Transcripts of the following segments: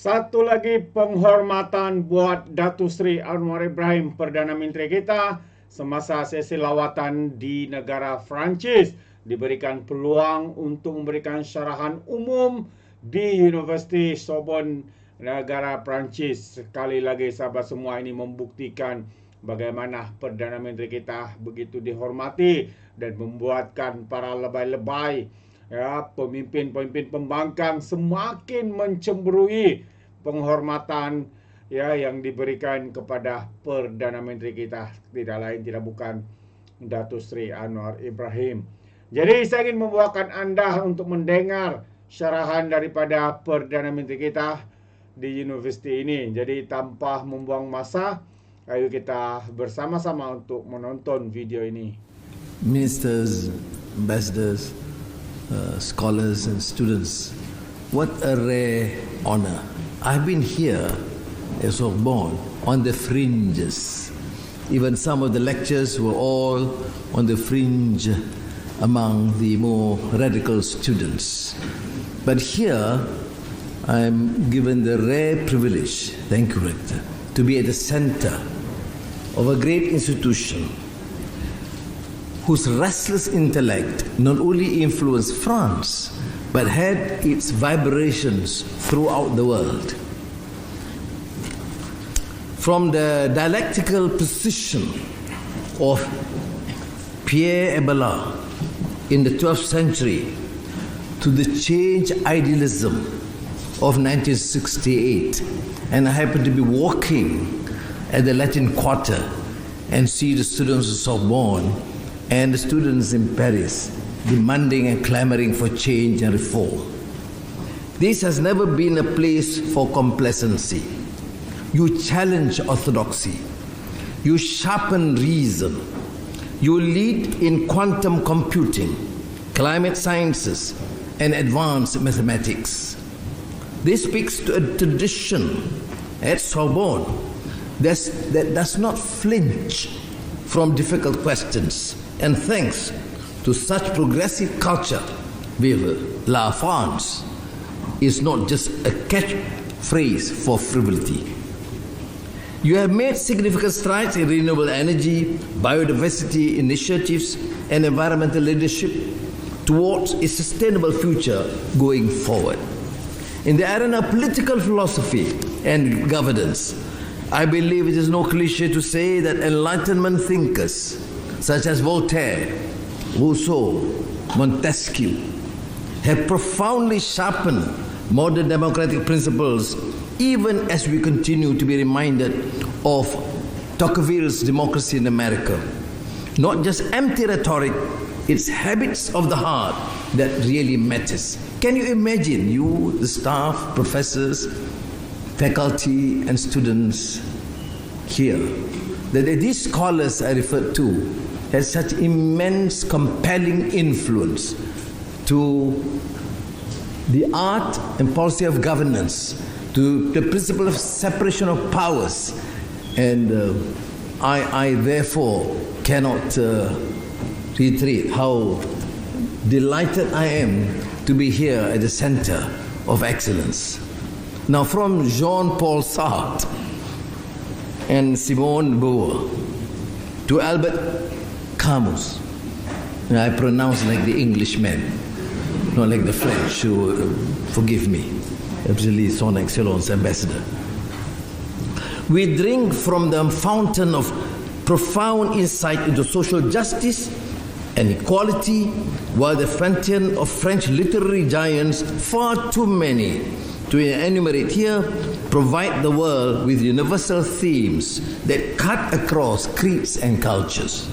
Satu lagi penghormatan buat Datuk Seri Anwar Ibrahim, Perdana Menteri kita, semasa sesi lawatan di negara Perancis. Diberikan peluang untuk memberikan syarahan umum di Universiti Sorbonne, negara Perancis. Sekali lagi sahabat semua, ini membuktikan bagaimana Perdana Menteri kita begitu dihormati dan membuatkan para lebay-lebay, ya, pemimpin-pemimpin pembangkang semakin mencemburui penghormatan, ya, yang diberikan kepada Perdana Menteri kita, tidak lain tidak bukan Datuk Seri Anwar Ibrahim. Jadi saya ingin membawakan Anda untuk mendengar syarahan daripada Perdana Menteri kita di universiti ini. Jadi tanpa membuang masa, ayo kita bersama-sama untuk menonton video ini. Ministers, ambassadors, scholars and students, what a rare honor. I've been here at Sorbonne on the fringes. Even some of the lectures were all on the fringe among the more radical students. But here I'm given the rare privilege, thank you Rector, to be at the center of a great institution whose restless intellect not only influenced France, but had its vibrations throughout the world. From the dialectical precision of Pierre Abelard in the 12th century to the change idealism of 1968, and I happened to be walking at the Latin Quarter and see the students of Sorbonne and the students in Paris demanding and clamoring for change and reform. This has never been a place for complacency. You challenge orthodoxy. You sharpen reason. You lead in quantum computing, climate sciences, and advanced mathematics. This speaks to a tradition at Sorbonne that does not flinch from difficult questions. And thanks to such progressive culture, La France is not just a catchphrase for frivolity. You have made significant strides in renewable energy, biodiversity initiatives, and environmental leadership towards a sustainable future going forward. In the arena of political philosophy and governance, I believe it is no cliche to say that Enlightenment thinkers such as Voltaire, Rousseau, Montesquieu have profoundly sharpened modern democratic principles, even as we continue to be reminded of Tocqueville's democracy in America. Not just empty rhetoric, it's habits of the heart that really matters. Can you imagine, you, the staff, professors, faculty and students here, that these scholars I referred to has such immense compelling influence to the art and policy of governance, to the principle of separation of powers, and I therefore cannot reiterate how delighted I am to be here at the center of excellence. Now, from Jean-Paul Sartre and Simone Beauvoir to Albert Camus, I pronounce like the Englishman, not like the French, who forgive me, absolutely son excellence ambassador. We drink from the fountain of profound insight into social justice and equality, while the fountain of French literary giants, far too many to enumerate here, provide the world with universal themes that cut across creeds and cultures.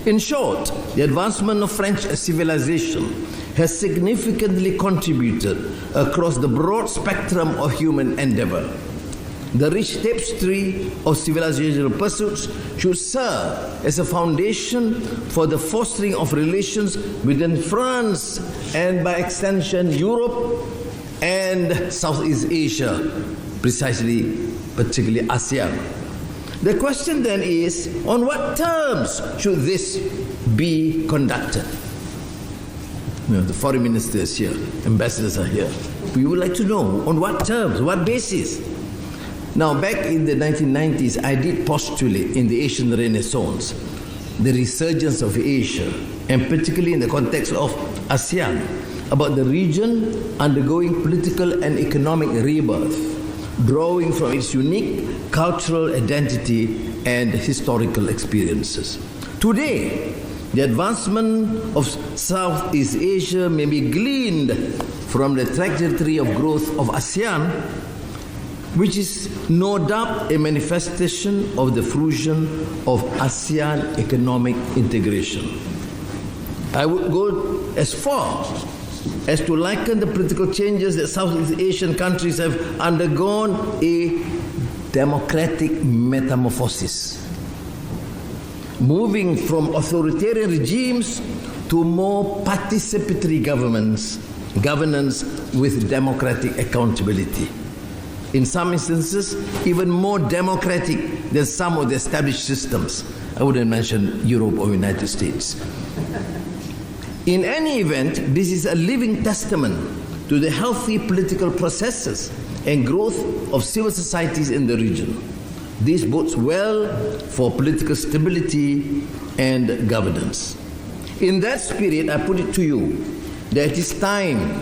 In short, the advancement of French civilization has significantly contributed across the broad spectrum of human endeavor. The rich tapestry of civilizational pursuits should serve as a foundation for the fostering of relations within France and, by extension, Europe and Southeast Asia, particularly ASEAN. The question then is, on what terms should this be conducted? The foreign minister is here, ambassadors are here. we would like to know on what terms, what basis. Now, back in the 1990s, I did postulate in the Asian Renaissance the resurgence of Asia, and particularly in the context of ASEAN, about the region undergoing political and economic rebirth, drawing from its unique cultural identity and historical experiences. Today, the advancement of Southeast Asia may be gleaned from the trajectory of growth of ASEAN, which is no doubt a manifestation of the fruition of ASEAN economic integration. I would go as far as to liken the political changes that Southeast Asian countries have undergone a democratic metamorphosis, moving from authoritarian regimes to more participatory governance with democratic accountability. In some instances, even more democratic than some of the established systems. I wouldn't mention Europe or United States. In any event, this is a living testament to the healthy political processes and growth of civil societies in the region. This bodes well for political stability and governance. In that spirit, I put it to you that it is time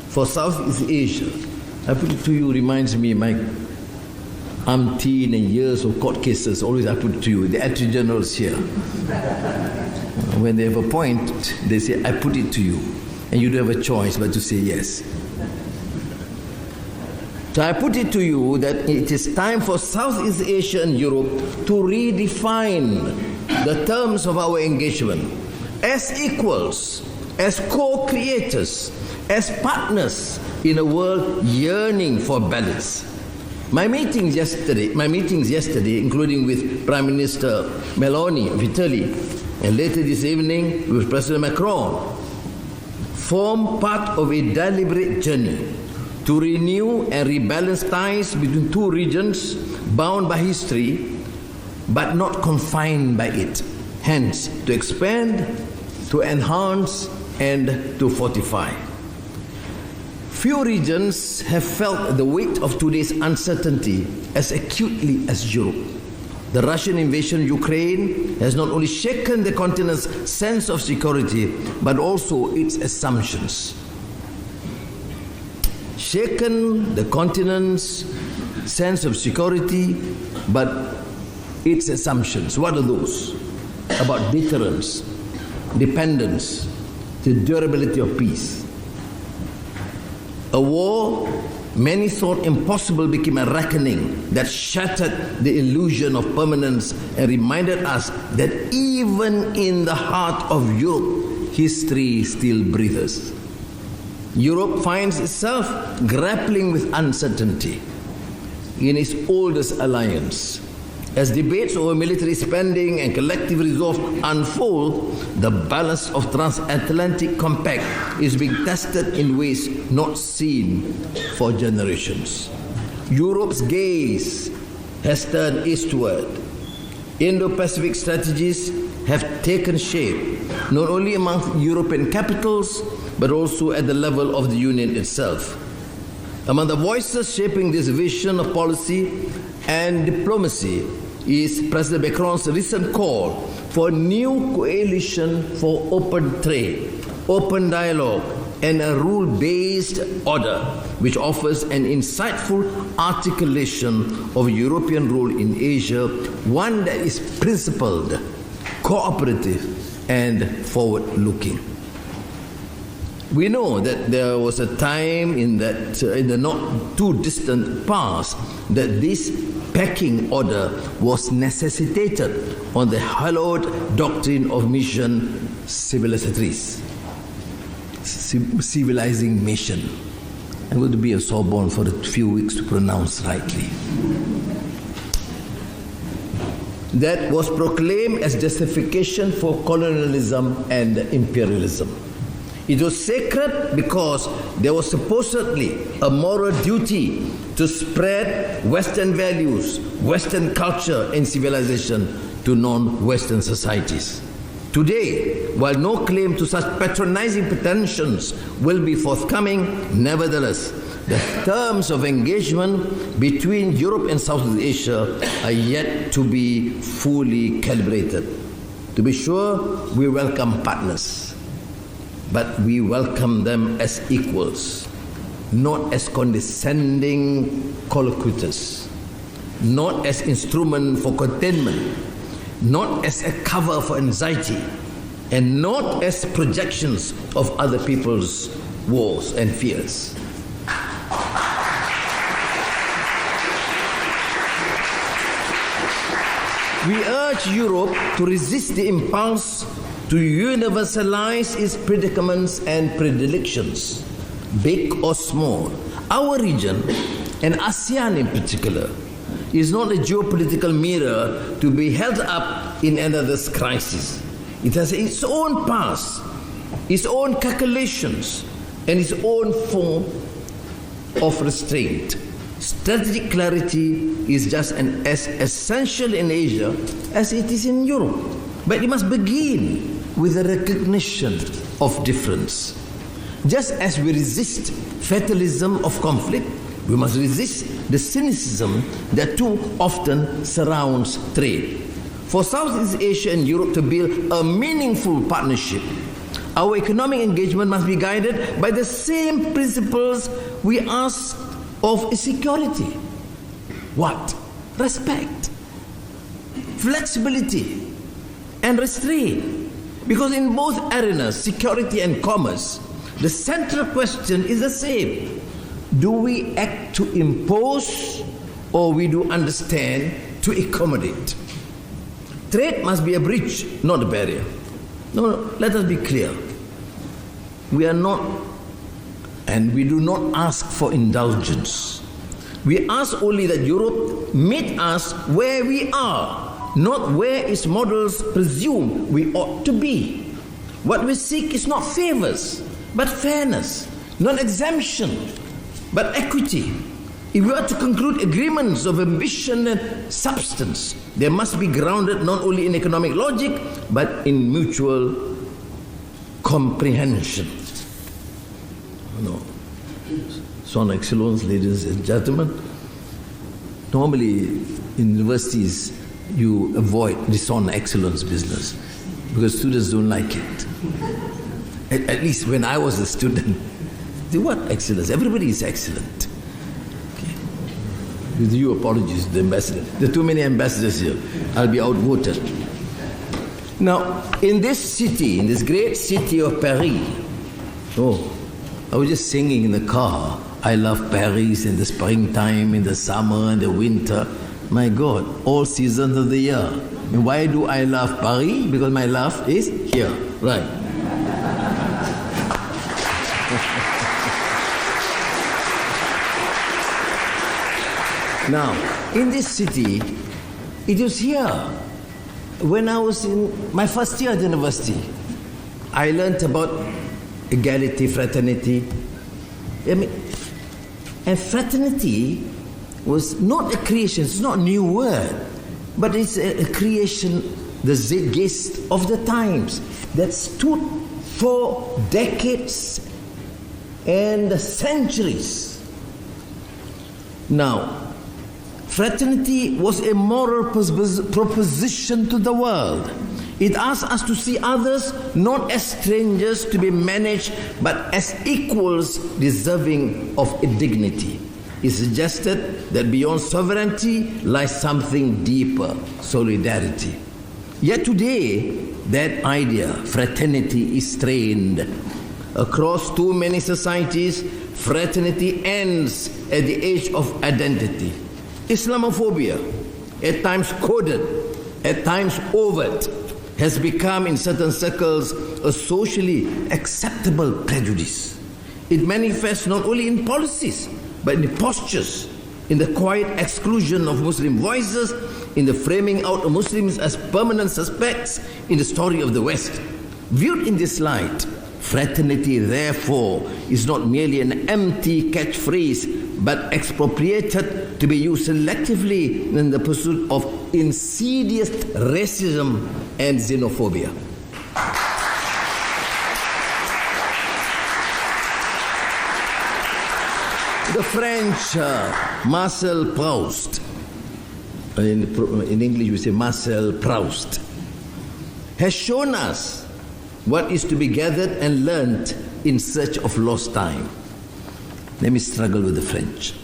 for Southeast Asia. I put it to you, reminds me my umpteen and years of court cases. Always I put it to you, the Attorney Generals here. When they have a point, they say, I put it to you. And you don't have a choice but to say yes. So I put it to you that it is time for Southeast Asia and Europe to redefine the terms of our engagement as equals, as co-creators, as partners in a world yearning for balance. My meetings yesterday, including with Prime Minister Meloni of Italy, and later this evening with President Macron, form part of a deliberate journey to renew and rebalance ties between two regions bound by history, but not confined by it. Hence, to expand, to enhance, and to fortify. Few regions have felt the weight of today's uncertainty as acutely as Europe. The Russian invasion of Ukraine has not only shaken the continent's sense of security, but also its assumptions. Shaken the continent's sense of security, but its assumptions. What are those? About deterrence, dependence, the durability of peace. A war many thought impossible became a reckoning that shattered the illusion of permanence and reminded us that even in the heart of Europe, history still breathes. Europe finds itself grappling with uncertainty in its oldest alliance. As debates over military spending and collective resolve unfold, the balance of transatlantic compact is being tested in ways not seen for generations. Europe's gaze has turned eastward. Indo-Pacific strategies have taken shape, not only among European capitals, but also at the level of the Union itself. Among the voices shaping this vision of policy and diplomacy is President Macron's recent call for a new coalition for open trade, open dialogue, and a rule-based order which offers an insightful articulation of European role in Asia, one that is principled, cooperative, and forward-looking. We know that there was a time in the not too distant past that this pecking order was necessitated on the hallowed doctrine of mission civilisatrice, civilizing mission. I'm going to be at Sorbonne for a few weeks to pronounce rightly. That was proclaimed as justification for colonialism and imperialism. It was sacred because there was supposedly a moral duty to spread Western values, Western culture and civilization to non-Western societies. Today, while no claim to such patronizing pretensions will be forthcoming, nevertheless, the terms of engagement between Europe and Southeast Asia are yet to be fully calibrated. To be sure, we welcome partners, but we welcome them as equals, not as condescending colloquists, not as instrument for containment, not as a cover for anxiety, and not as projections of other people's wars and fears. We urge Europe to resist the impulse to universalize its predicaments and predilections, big or small. Our region, and ASEAN in particular, is not a geopolitical mirror to be held up in another's crisis. It has its own past, its own calculations, and its own form of restraint. Strategic clarity is just as essential in Asia as it is in Europe. But it must begin with the recognition of difference. Just as we resist fatalism of conflict, we must resist the cynicism that too often surrounds trade. For Southeast Asia and Europe to build a meaningful partnership, our economic engagement must be guided by the same principles we ask of security. What? Respect, flexibility, and restraint. Because in both arenas, security and commerce, the central question is the same. Do we act to impose, or we do understand to accommodate? Trade must be a bridge, not a barrier. No, let us be clear. We are not, and we do not ask for indulgence. We ask only that Europe meet us where we are, not where its models presume we ought to be. What we seek is not favors, but fairness, not exemption, but equity. If we are to conclude agreements of ambition and substance, they must be grounded not only in economic logic, but in mutual comprehension. No. Son Excellence, ladies and gentlemen, normally in universities you avoid the Son Excellence business because students don't like it. At least when I was a student, they want excellence. Everybody is excellent. Okay. With due apologies to the ambassador. There are too many ambassadors here. I'll be outvoted. Now, in this city, in this great city of Paris, I was just singing in the car, I love Paris in the springtime, in the summer, and the winter. My God, all seasons of the year. And why do I love Paris? Because my love is here. Right. Now, in this city, it was here. When I was in my first year at university, I learned about equality, fraternity. And fraternity was not a creation, it's not a new word, but it's a creation, the zeitgeist of the times that stood for decades and centuries. Now, fraternity was a moral proposition to the world. It asked us to see others not as strangers to be managed, but as equals deserving of dignity. It suggested that beyond sovereignty lies something deeper, solidarity. Yet today, that idea, fraternity, is strained. Across too many societies, fraternity ends at the age of identity. Islamophobia, at times coded, at times overt, has become in certain circles a socially acceptable prejudice. It manifests not only in policies, but in postures, in the quiet exclusion of Muslim voices, in the framing out of Muslims as permanent suspects in the story of the West. Viewed in this light, fraternity, therefore, is not merely an empty catchphrase, but expropriated to be used selectively in the pursuit of insidious racism and xenophobia. The French, Marcel Proust, in English we say Marcel Proust, has shown us what is to be gathered and learnt in search of lost time. Let me struggle with the French.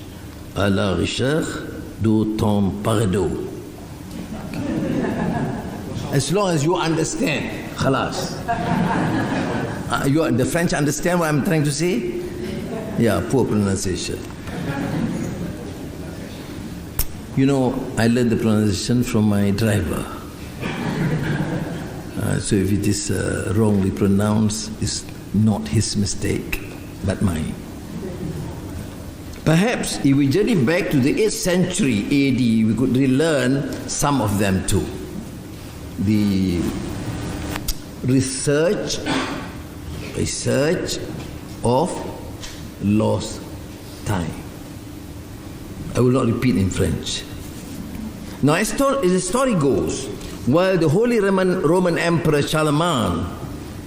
À la recherche du temps perdu. As long as you understand, khalas. The French understand what I'm trying to say? Yeah, poor pronunciation. You know, I learned the pronunciation from my driver. So if it is wrongly pronounced, it's not his mistake, but mine. Perhaps if we journey back to the 8th century AD, we could relearn some of them too. The research of lost time. I will not repeat in French. Now, as the story goes, while the Holy Roman Emperor Charlemagne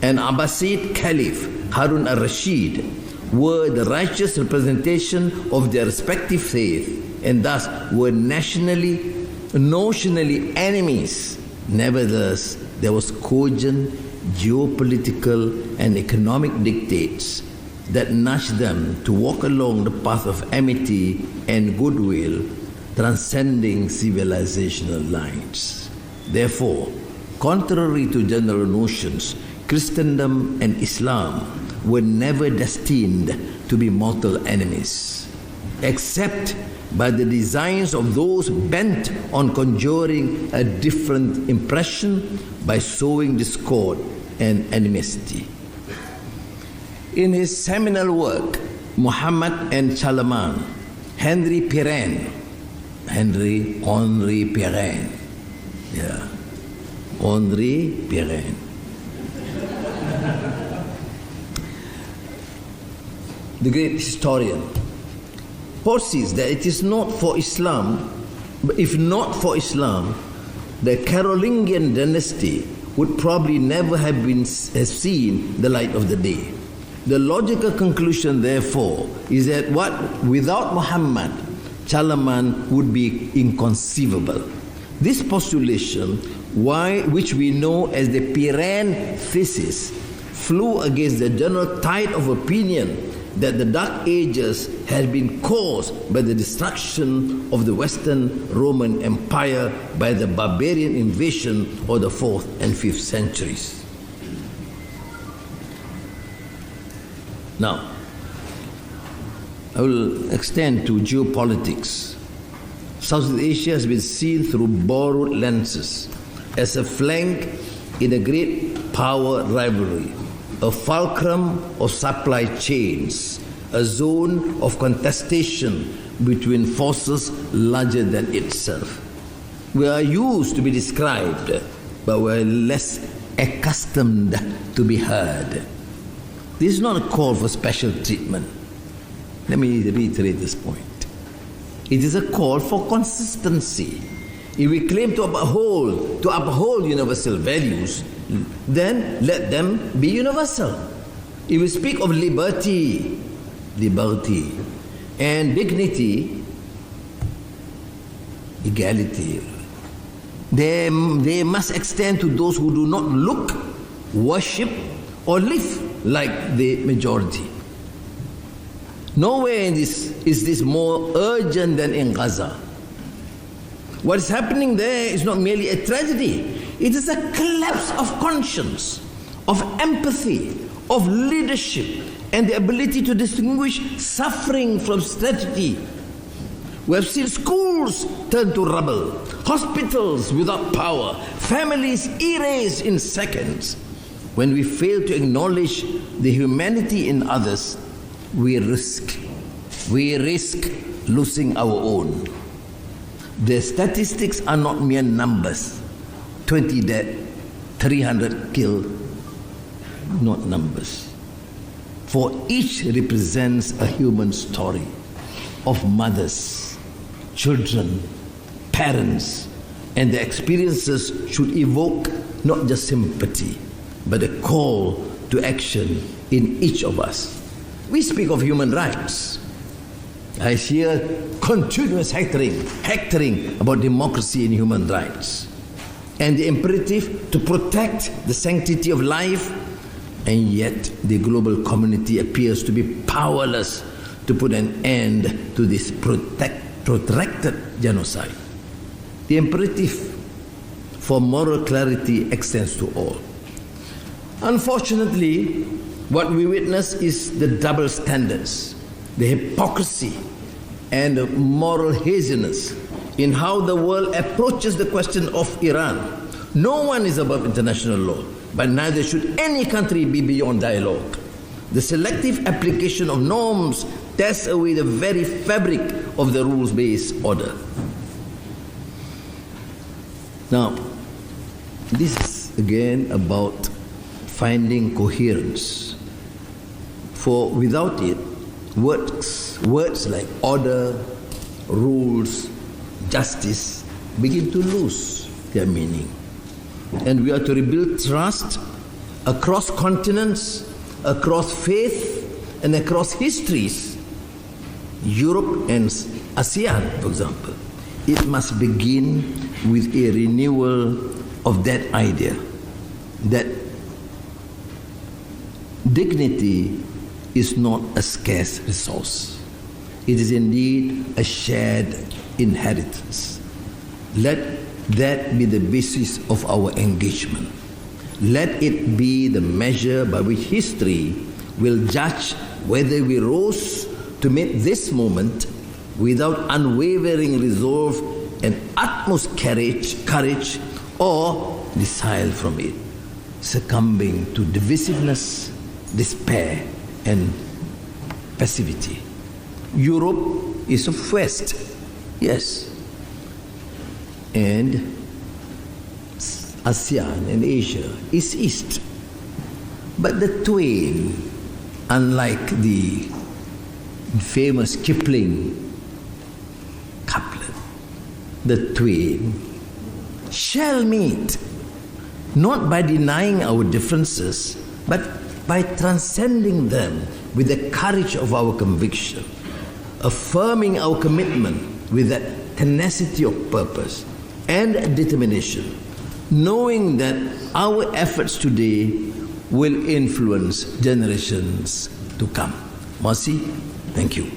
and Abbasid Caliph Harun al-Rashid were the righteous representation of their respective faith and thus were notionally enemies, nevertheless, there was cogent geopolitical and economic dictates that nudged them to walk along the path of amity and goodwill, transcending civilizational lines. Therefore, contrary to general notions, Christendom and Islam were never destined to be mortal enemies, except by the designs of those bent on conjuring a different impression by sowing discord and animosity. In his seminal work, Muhammad and Charlemagne, Henri Pirenne, the great historian, foresees that it is not for Islam, but if not for Islam, the Carolingian dynasty would probably never have seen the light of the day. The logical conclusion, therefore, is that without Muhammad, Charlemagne would be inconceivable. This postulation, which we know as the Pirenne thesis, flew against the general tide of opinion that the Dark Ages had been caused by the destruction of the Western Roman Empire by the barbarian invasion of the 4th and 5th centuries. Now, I will extend to geopolitics. Southeast Asia has been seen through borrowed lenses as a flank in a great power rivalry, a fulcrum of supply chains, a zone of contestation between forces larger than itself. We are used to be described, but we are less accustomed to be heard. This is not a call for special treatment. Let me reiterate this point. It is a call for consistency. If we claim to uphold universal values, then let them be universal. If we speak of liberty, and dignity, equality, they must extend to those who do not look, worship, or live like the majority. Nowhere is this more urgent than in Gaza. What is happening there is not merely a tragedy. It is a collapse of conscience, of empathy, of leadership, and the ability to distinguish suffering from strategy. We have seen schools turn to rubble, hospitals without power, families erased in seconds. When we fail to acknowledge the humanity in others, we risk losing our own. The statistics are not mere numbers. 20 dead, 300 killed, not numbers. For each represents a human story of mothers, children, parents, and their experiences should evoke not just sympathy, but a call to action in each of us. We speak of human rights. I hear continuous hectoring about democracy and human rights, and the imperative to protect the sanctity of life, and yet the global community appears to be powerless to put an end to this protracted genocide. The imperative for moral clarity extends to all. Unfortunately, what we witness is the double standards, the hypocrisy, and the moral haziness in how the world approaches the question of Iran. No one is above international law, but neither should any country be beyond dialogue. The selective application of norms tears away the very fabric of the rules-based order. Now, this is again about finding coherence. For without it, words like order, rules, justice begin to lose their meaning. And we are to rebuild trust across continents, across faith, and across histories. Europe and ASEAN, for example. It must begin with a renewal of that idea that dignity is not a scarce resource. It is indeed a shared inheritance. Let that be the basis of our engagement. Let it be the measure by which history will judge whether we rose to meet this moment without unwavering resolve and utmost courage, or desile from it, succumbing to divisiveness, despair, and passivity. Europe is of West, yes, and ASEAN and Asia is East. But the twain, unlike the famous Kipling couplet, the twain shall meet, not by denying our differences, but by transcending them with the courage of our conviction, affirming our commitment with that tenacity of purpose and determination, knowing that our efforts today will influence generations to come. Mercy, thank you.